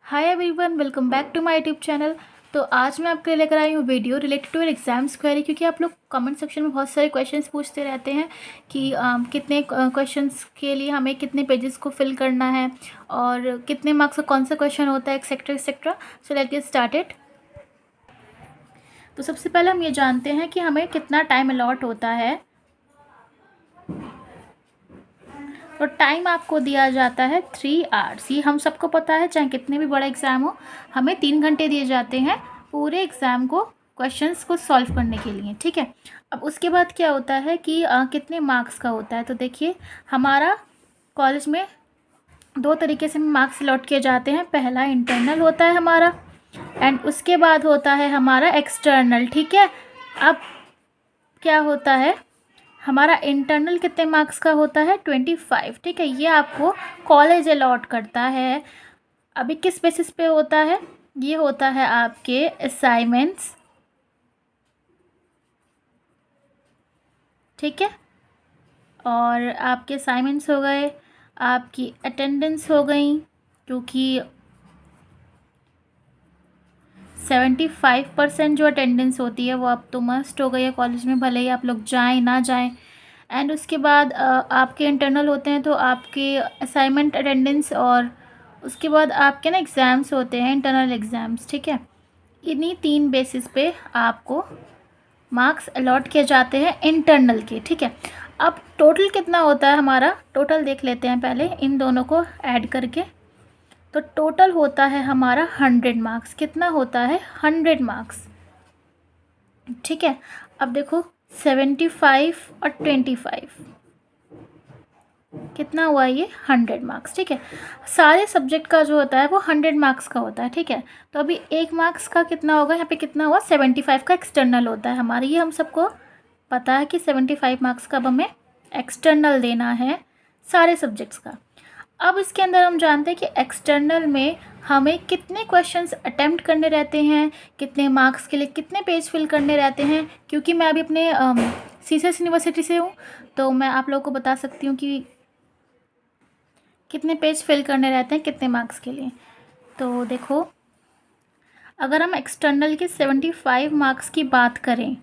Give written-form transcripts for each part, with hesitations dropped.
Hi everyone, welcome back to my YouTube channel. तो आज मैं आपके लिए लेकर आई हूँ video related to exams query, क्योंकि आप लोग कमेंट सेक्शन में बहुत सारे क्वेश्चंस पूछते रहते हैं कि कितने क्वेश्चंस के लिए हमें कितने पेजेस को फिल करना है और कितने मार्क्स का कौन सा क्वेश्चन होता है, etcetera etcetera. So let's get started. तो सबसे पहले हम ये जानते हैं कि हमें कितना टाइम अलॉट होता है। तो टाइम आपको दिया जाता है 3 आवर्स। ये हम सबको पता है, चाहे कितने भी बड़ा एग्ज़ाम हो, हमें 3 घंटे दिए जाते हैं पूरे एग्ज़ाम को, क्वेश्चंस को सॉल्व करने के लिए। ठीक है, अब उसके बाद क्या होता है कि कितने मार्क्स का होता है। तो देखिए, हमारा कॉलेज में 2 तरीके से मार्क्स अलॉट किए जाते हैं। पहला इंटरनल होता है हमारा, एंड उसके बाद होता है हमारा एक्सटर्नल। ठीक है, अब क्या होता है, हमारा इंटरनल कितने मार्क्स का होता है 25। ठीक है, ये आपको कॉलेज अलॉट करता है। अभी किस बेसिस पे होता है, ये होता है आपके असाइनमेंट्स। ठीक है, और आपके असाइनमेंट्स हो गए, आपकी अटेंडेंस हो गई, क्योंकि 75% जो अटेंडेंस होती है वो अब तो मस्ट हो गई है कॉलेज में, भले ही आप लोग जाएं ना जाएं। एंड उसके बाद आपके इंटरनल होते हैं, तो आपके असाइनमेंट, अटेंडेंस, और उसके बाद आपके ना एग्ज़ाम्स होते हैं, इंटरनल एग्ज़ाम्स। ठीक है, इन्हीं 3 बेसिस पे आपको मार्क्स अलॉट किए जाते हैं इंटरनल के। ठीक है, अब टोटल कितना होता है हमारा, टोटल देख लेते हैं पहले इन दोनों को ऐड करके। तो टोटल होता है हमारा 100 मार्क्स। कितना होता है, 100 मार्क्स। ठीक है, अब देखो 75 और 25 कितना हुआ, ये 100 मार्क्स। ठीक है, सारे सब्जेक्ट का जो होता है वो 100 मार्क्स का होता है। ठीक है, तो अभी 1 मार्क्स का कितना होगा, यहाँ पे कितना हुआ, 75 का एक्सटर्नल होता है हमारा। ये हम सबको पता है कि 75 मार्क्स का अब हमें एक्सटर्नल देना है सारे सब्जेक्ट्स का। अब इसके अंदर हम जानते हैं कि एक्सटर्नल में हमें कितने क्वेश्चंस अटेम्प्ट करने रहते हैं, कितने मार्क्स के लिए कितने पेज फिल करने रहते हैं। क्योंकि मैं अभी अपने सीसेस यूनिवर्सिटी से हूँ, तो मैं आप लोगों को बता सकती हूँ कि कितने पेज फिल करने रहते हैं कितने मार्क्स के लिए। तो देखो, अगर हम एक्सटर्नल के 75 मार्क्स की बात करें,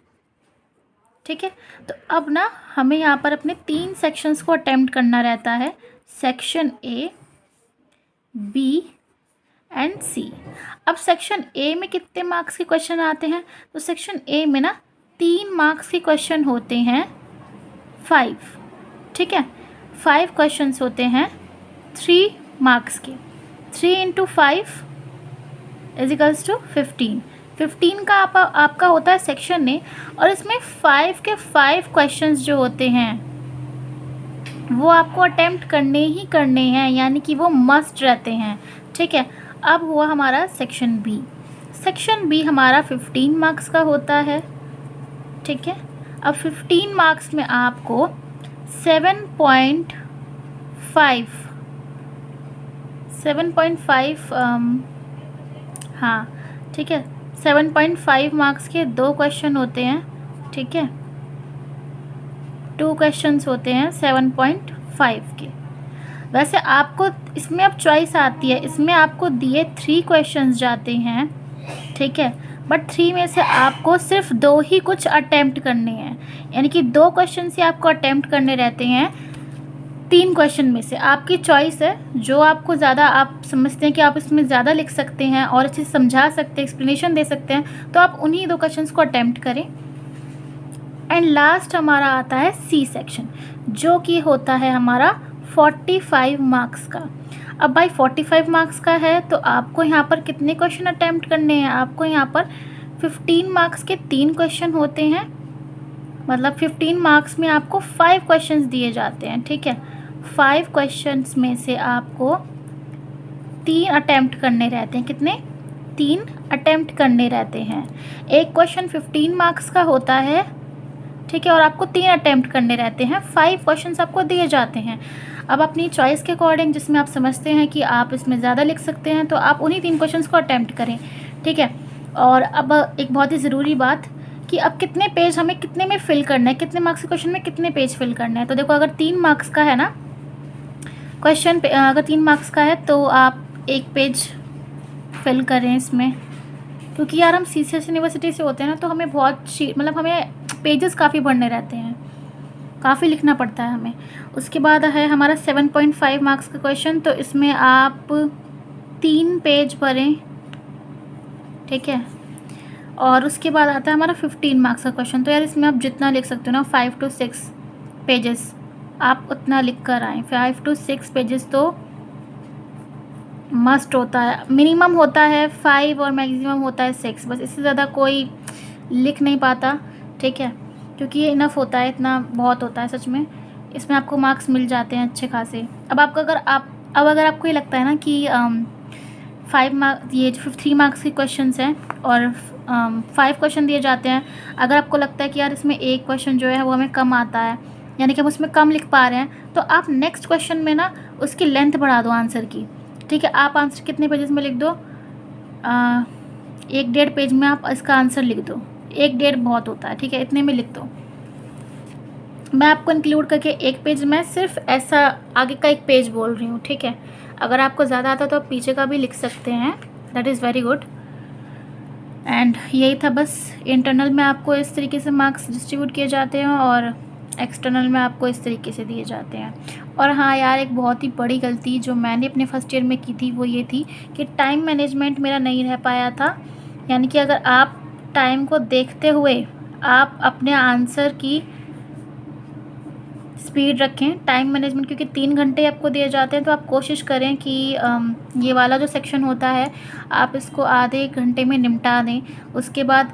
ठीक है, तो अब ना हमें यहाँ पर अपने 3 सेक्शंस को अटेम्प्ट करना रहता है, सेक्शन ए, बी एंड सी। अब सेक्शन ए में कितने मार्क्स के क्वेश्चन आते हैं, तो सेक्शन ए में ना 3 मार्क्स के क्वेश्चन होते हैं, 5। ठीक है, 5 क्वेश्चंस होते हैं 3 मार्क्स के। 3 इंटू 5 इजिकल्स टू 15। 15 का आपका होता है सेक्शन ए, और इसमें 5 के 5 क्वेश्चंस जो होते हैं वो आपको अटेम्प्ट करने ही करने हैं, यानी कि वो मस्ट रहते हैं। ठीक है, अब हुआ हमारा सेक्शन बी। सेक्शन बी हमारा 15 मार्क्स का होता है। ठीक है, अब 15 मार्क्स में आपको 7.5 हाँ, ठीक है, 7.5 मार्क्स के 2 क्वेश्चन होते हैं। ठीक है, 2 क्वेश्चंस होते हैं 7.5 के। वैसे आपको इसमें अब चॉइस आती है, इसमें आपको दिए 3 क्वेश्चंस जाते हैं। ठीक है, बट 3 में से आपको सिर्फ 2 ही कुछ अटेम्प्ट करने हैं, यानी कि 2 क्वेश्चन ही आपको अटेम्प्ट करने रहते हैं 3 क्वेश्चन में से। आपकी चॉइस है, जो आपको ज़्यादा आप समझते हैं कि आप इसमें ज़्यादा लिख सकते हैं और अच्छे से समझा सकते हैं, एक्सप्लेनेशन दे सकते हैं, तो आप उन्हीं 2 क्वेश्चंस को अटेम्प्ट करें। एंड लास्ट हमारा आता है सी सेक्शन, जो कि होता है हमारा 45 मार्क्स का। अब भाई 45 मार्क्स का है, तो आपको यहाँ पर कितने क्वेश्चन अटेम्प्ट करने हैं, आपको यहाँ पर 15 मार्क्स के 3 क्वेश्चन होते हैं, मतलब 15 मार्क्स में आपको 5 क्वेश्चंस दिए जाते हैं। ठीक है, 5 क्वेश्चंस में से आपको 3 अटेम्प्ट करने रहते हैं। कितने, 3 अटेम्प्ट करने रहते हैं। एक क्वेश्चन 15 मार्क्स का होता है, ठीक है, और आपको 3 अटेम्प्ट करने रहते हैं। 5 क्वेश्चंस आपको दिए जाते हैं। अब अपनी चॉइस के अकॉर्डिंग, जिसमें आप समझते हैं कि आप इसमें ज़्यादा लिख सकते हैं, तो आप उन्हीं 3 क्वेश्चंस को अटेम्प्ट करें। ठीक है, और अब एक बहुत ही ज़रूरी बात कि अब कितने पेज हमें कितने में फिल करना है, कितने मार्क्स के क्वेश्चन में कितने पेज फिल करना है। तो देखो, अगर 3 मार्क्स का है ना क्वेश्चन, अगर 3 मार्क्स का है तो आप 1 पेज फिल करें इसमें, क्योंकि यार हम CCS यूनिवर्सिटी से होते हैं ना, तो हमें बहुत मतलब हमें पेजेस काफ़ी भरने रहते हैं, काफ़ी लिखना पड़ता है हमें। उसके बाद है हमारा 7.5 मार्क्स का क्वेश्चन, तो इसमें आप 3 पेज भरें, ठीक है। और उसके बाद आता है हमारा 15 मार्क्स का क्वेश्चन, तो यार इसमें आप जितना लिख सकते हो ना 5 to 6 पेजेस आप उतना लिख कर आएँ। 5 to 6 पेजेस तो मस्ट होता है, मिनिमम होता है 5 और मैक्सिमम होता है 6, बस इससे ज़्यादा कोई लिख नहीं पाता, ठीक है, क्योंकि ये इनफ होता है, इतना बहुत होता है सच में। इसमें आपको मार्क्स मिल जाते हैं अच्छे खासे। अब अगर आपको ये लगता है ना कि 5 मार्क्स, ये 3 मार्क्स के क्वेश्चंस हैं और 5 क्वेश्चन दिए जाते हैं, अगर आपको लगता है कि यार इसमें एक क्वेश्चन जो है वो हमें कम आता है, यानी कि हम उसमें कम लिख पा रहे हैं, तो आप नेक्स्ट क्वेश्चन में ना उसकी लेंथ बढ़ा दो आंसर की, ठीक है। आप आंसर कितने पेजेस में लिख दो, 1-1.5 पेज में आप इसका आंसर लिख दो, 1-1.5 बहुत होता है, ठीक है, इतने में लिख दो। मैं आपको इंक्लूड करके 1 पेज में सिर्फ ऐसा आगे का 1 पेज बोल रही हूँ, ठीक है। अगर आपको ज़्यादा आता तो आप पीछे का भी लिख सकते हैं, that is very good. And यही था बस। इंटरनल में आपको इस तरीके से मार्क्स डिस्ट्रीब्यूट किए जाते हैं और एक्सटर्नल में आपको इस तरीके से दिए जाते हैं। और हाँ यार, एक बहुत ही बड़ी गलती जो मैंने अपने फर्स्ट ईयर में की थी वो ये थी कि टाइम मैनेजमेंट मेरा नहीं रह पाया था। यानी कि अगर आप टाइम को देखते हुए आप अपने आंसर की स्पीड रखें, टाइम मैनेजमेंट, क्योंकि 3 घंटे आपको दिए जाते हैं, तो आप कोशिश करें कि ये वाला जो सेक्शन होता है आप इसको आधे घंटे में निपटा दें। उसके बाद,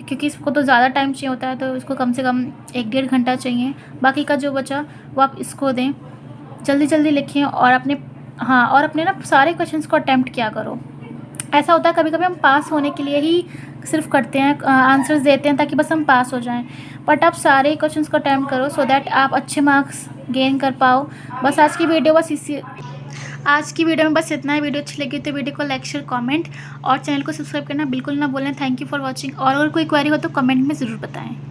क्योंकि इसको तो ज़्यादा टाइम चाहिए होता है, तो इसको कम से कम 1-1.5 घंटा चाहिए, बाकी का जो बचा वो आप इसको दें। जल्दी जल्दी लिखें और अपने ना सारे क्वेश्चंस को अटैम्प्ट किया करो। ऐसा होता है कभी कभी हम पास होने के लिए ही सिर्फ करते हैं, आंसर्स देते हैं ताकि बस हम पास हो जाएं, बट आप सारे क्वेश्चंस को अटैम्प्ट करो सो दैट आप अच्छे मार्क्स गेन कर पाओ। बस आज की वीडियो में बस इतना ही। वीडियो अच्छी लगी तो वीडियो को लाइक, शेयर, कमेंट और चैनल को सब्सक्राइब करना बिल्कुल ना भूलें। Thank you for watching. और अगर कोई क्वेरी हो तो कमेंट में ज़रूर बताएं।